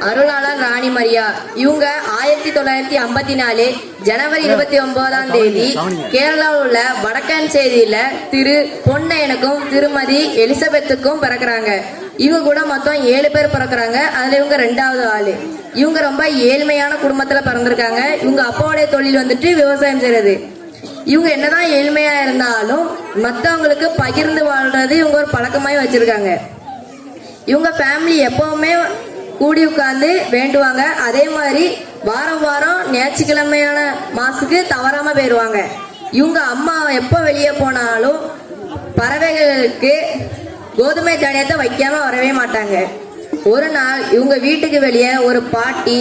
அருளாளர் ராணி மரியா. இவங்க 1954 ஜனவரி 29 கேரளாவில் உள்ள வடக்கன்சேரியில திரு பொன்னையனுக்கும் திருமதி எலிசபெத்துக்கும் பிறக்கிறாங்க. இவங்க கூட மொத்தம் 7 பேர் பிறக்கிறாங்க. அதுல இவங்க 2வது ஆளு. இவங்க ரொம்ப ஏழ்மையான குடும்பத்துல பிறந்திருக்காங்க. இவங்க அப்பாவுடைய தொழில் வந்துட்டு விவசாயம் செய்யறது. இவங்க என்னதான் ஏழ்மையா இருந்தாலும் மற்றவங்களுக்கு பகிர்ந்து வாழ்றது இவங்க ஒரு பழக்கமாய் வச்சிருக்காங்க. இவங்க ஃபேமிலி எப்பவுமே கூடி உட்கார்ந்து வேண்டுவாங்க. அதே மாதிரி வாரம் வாரம் ஞாயிற்றுக்கிழமையான மாசுக்கு தவறாம போயிடுவாங்க. இவங்க அம்மா எப்போ வெளியே போனாலும் பறவைகளுக்கு கோதுமை தானியத்தை வைக்காம வரவே மாட்டாங்க. ஒரு நாள் இவங்க வீட்டுக்கு வெளியே ஒரு பாட்டி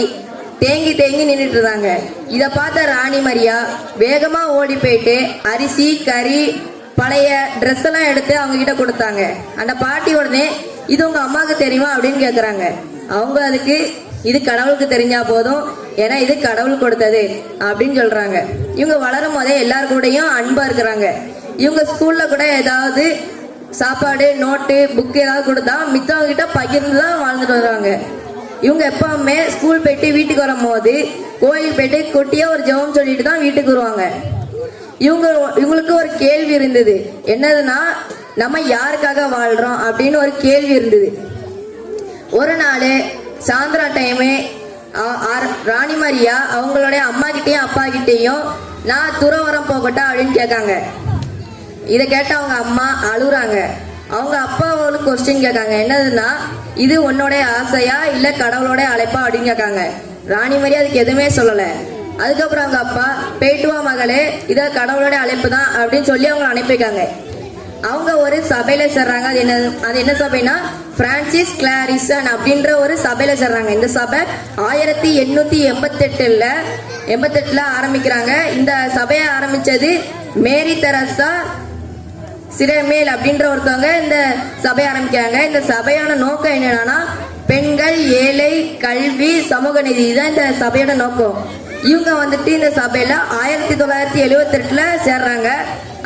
தேங்கி நின்றுட்டு இருந்தாங்க. இதை பார்த்த ராணி மரியா வேகமா ஓடி போயிட்டு அரிசி கறி பழைய ட்ரெஸ் எல்லாம் எடுத்து அவங்க கிட்ட கொடுத்தாங்க. அந்த பாட்டி உடனே இது உங்க அம்மாவுக்கு தெரியுமா அப்படின்னு கேக்குறாங்க. அவங்க அதுக்கு இது கடவுளுக்கு தெரிஞ்சா போதும், ஏன்னா இது கடவுள் கொடுத்தது அப்படின்னு சொல்றாங்க. இவங்க வளரும் போதே எல்லாரு கூடயும் அன்பா இருக்கிறாங்க. இவங்க ஸ்கூல்ல கூட ஏதாவது சாப்பாடு நோட்டு புக்கு ஏதாவது கொடுத்தா மித்தவங்க கிட்ட பகிர்ந்து தான் வாழ்ந்துட்டு வருவாங்க. இவங்க எப்பவுமே ஸ்கூல் போயிட்டு வீட்டுக்கு வரும் போது கோயிலுக்கு போயிட்டு குட்டியா ஒரு ஜெபம் சொல்லிட்டு தான் வீட்டுக்கு வருவாங்க. இவங்களுக்கு ஒரு கேள்வி இருந்தது. என்னதுன்னா, நம்ம யாருக்காக வாழ்றோம் அப்படின்னு ஒரு கேள்வி இருந்தது. ஒரு நாள் சாயந்தர டைமு ராணி மரியா அவங்களுடைய அம்மா கிட்டேயும் அப்பா கிட்டேயும் நான் துறவரம் போகட்டா அப்படின்னு கேட்காங்க. இதை கேட்ட அவங்க அம்மா அழுகுறாங்க. அவங்க அப்பா அவங்களுக்கு கொஸ்டின் கேட்காங்க. என்னதுன்னா, இது உன்னோடைய ஆசையா இல்ல கடவுளோட அழைப்பா அப்படின்னு கேட்காங்க. ராணி மரியா அதுக்கு எதுவுமே சொல்லல. அதுக்கப்புறம் அவங்க அப்பா போயிட்டு வா மகளே, இத கடவுளோட அழைப்பு தான் அப்படின்னு சொல்லி அவங்களை அனுப்பிக்காங்க. அவங்க ஒரு சபையில சேர்றாங்க. அது என்ன சபைனா பிரான்சிஸ் கிளாரிசன் அப்படின்ற ஒரு சபையில சேர்றாங்க. இந்த சபை 1888 ஆரம்பிக்கிறாங்க. இந்த சபையை ஆரம்பிச்சது மேரி தெரசா சிரமேல் அப்படின்ற ஒருத்தவங்க இந்த சபையை ஆரம்பிக்கிறாங்க. இந்த சபையான நோக்கம் என்னன்னா, பெண்கள், ஏழை, கல்வி, சமூக நீதி தான் இந்த சபையோட நோக்கம். இவங்க வந்துட்டு இந்த சபையில 1978 சேர்றாங்க.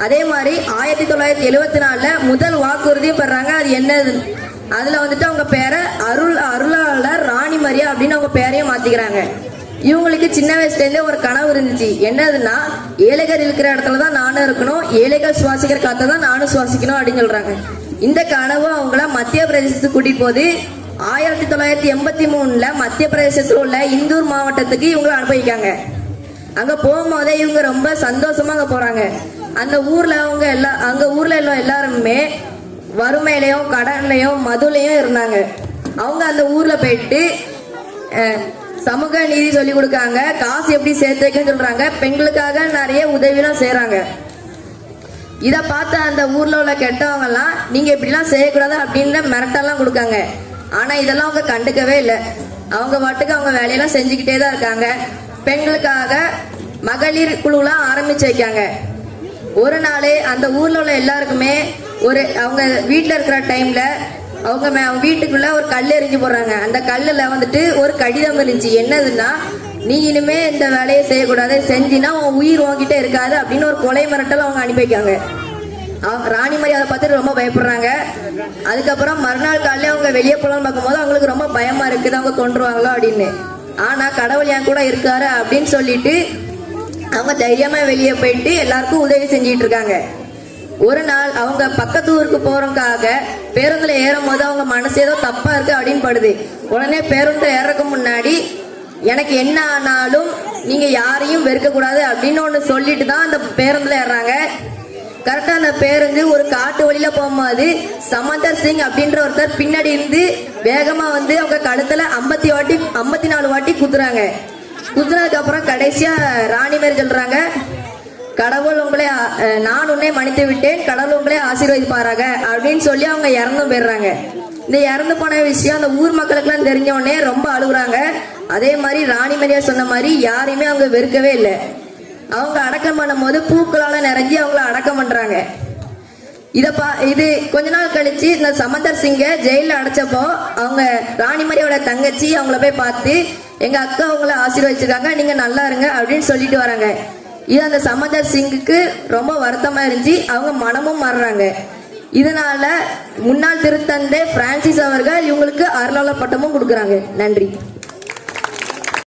அதே மாதிரி 1974 முதல் வாக்குறுதியும் பெறாங்க. அது என்னது, அதுல வந்துட்டு அவங்க பேரை அருளாளர் ராணி மரியா அப்படின்னு அவங்க பேரையும் மாத்திக்கிறாங்க. இவங்களுக்கு சின்ன வயசுல இருந்தே ஒரு கனவு இருந்துச்சு. என்னதுன்னா, ஏழைகள் இருக்கிற இடத்துல தான் நானும் இருக்கணும், ஏழைகள் சுவாசிக்கிற காத்த தான் நானும் சுவாசிக்கணும் அப்படின்னு சொல்றாங்க. இந்த கனவு அவங்கள மத்திய பிரதேசத்துக்கு கூட்டிட்டு போது 1983 மத்திய பிரதேசத்தில் உள்ள இந்தூர் மாவட்டத்துக்கு இவங்க அனுபவிக்காங்க. அங்க போகும்போதே இவங்க ரொம்ப சந்தோஷமா அங்க போறாங்க. அந்த ஊர்ல அங்க ஊர்ல எல்லாருமே வறுமையிலையும் கடன்லையும் மதுலையும் இருந்தாங்க. அவங்க அந்த ஊர்ல போயிட்டு சமூக நீதி சொல்லி கொடுக்காங்க, காசு எப்படி சேர்த்து வைக்கன்னு சொல்றாங்க, பெண்களுக்காக நிறைய உதவிலாம் செய்யறாங்க. இதை பார்த்து அந்த ஊர்ல உள்ள கெட்டவங்க எல்லாம் நீங்க இப்படிலாம் செய்யக்கூடாது அப்படின்னு மிரட்டெல்லாம் கொடுக்காங்க. ஆனா இதெல்லாம் அவங்க கண்டுக்கவே இல்லை. அவங்க பாட்டுக்கு அவங்க வேலையெல்லாம் செஞ்சுக்கிட்டே தான் இருக்காங்க. பெண்களுக்காக மகளிர் குழுலாம் ஆரம்பிச்சு வைக்காங்க. ஒரு நாள் அந்த ஊர்ல உள்ள எல்லாருக்குமே அவங்க வீட்டுல இருக்கிற டைம்ல அவங்க வீட்டுக்குள்ள ஒரு கல் எரிஞ்சு போடுறாங்க. அந்த கல்லுல வந்துட்டு ஒரு கடிதம் இருந்துச்சு. என்னதுன்னா, நீ இனிமே இந்த வேலையை செய்யக்கூடாது, செஞ்சினா உன் உயிர் வாங்கிட்டே இருக்காது அப்படின்னு ஒரு கொலை மிரட்டல் அவங்க அனுப்பி வைக்காங்க. ராணி மரியா அதை பார்த்துட்டு ரொம்ப பயப்படுறாங்க. அதுக்கப்புறம் மறுநாள் காலையில அவங்க வெளியே போகலான்னு பார்க்கும்போது அவங்களுக்கு ரொம்ப பயமா இருக்குது, அவங்க கொண்டுருவாங்களோ அப்படின்னு. ஆனா கடவுள் என் கூட இருக்காரு அப்படின்னு சொல்லிட்டு அவங்க தைரியமா வெளியே போயிட்டு எல்லாருக்கும் உதவி செஞ்சிட்டு இருக்காங்க. ஒரு நாள் அவங்க பக்கத்து ஊருக்கு போறதுக்காக பேருந்துல ஏறும் போது அவங்க மனசு ஏதோ தப்பா இருக்கு அப்படின்னு படுது. உடனே பேருந்து ஏறக்கு முன்னாடி, எனக்கு என்ன ஆனாலும் நீங்க யாரையும் வெறுக்க கூடாது அப்படின்னு ஒண்ணு சொல்லிட்டு தான் அந்த பேருந்துல ஏறாங்க. கரெக்டா அந்த பேருந்து ஒரு காட்டு வழியில போகும்போது சமந்தர் சிங் அப்படின்ற ஒருத்தர் பின்னாடி இருந்து வேகமா வந்து அவங்க கழுத்துல 54 வாட்டி குத்துறாங்க. குத்துனதுக்கு அப்புறம் கடைசியா ராணி மாரி சொல்றாங்க, கடவுள் உங்களை நான் உன்னை மன்னித்து விட்டேன், கடவுள் உங்களை ஆசீர்வதிப்பாராக அப்படின்னு சொல்லி அவங்க இறந்து போயிடுறாங்க. இந்த இறந்து போன விஷயம் அந்த ஊர் மக்களுக்கெல்லாம் தெரிஞ்ச உடனே ரொம்ப அழுகுறாங்க. அதே மாதிரி ராணி மரியா சொன்ன மாதிரி யாரையுமே அவங்க வெறுக்கவே இல்லை. அவங்க அடக்கம் பண்ணும் போது பூக்களால நிறைஞ்சி அவங்கள அடக்கம் பண்றாங்க. இது கொஞ்ச நாள் கழிச்சு இந்த சமந்தர் சிங்கை ஜெயில அடைச்சப்போ அவங்க ராணி மரியாவோட தங்கச்சி அவங்கள போய் பார்த்து, எங்க அக்கா அவங்கள ஆசீர்வதிச்சிருக்காங்க, நீங்க நல்லா இருங்க அப்படின்னு சொல்லிட்டு வராங்க. இது அந்த சமந்தர் சிங்குக்கு ரொம்ப வருத்தமா இருந்துச்சு. அவங்க மனமும் மாறுறாங்க. இதனால முன்னாள் திருத்தந்தை பிரான்சிஸ் அவர்கள் இவங்களுக்கு அருளாளர் பட்டமும் கொடுக்குறாங்க. நன்றி.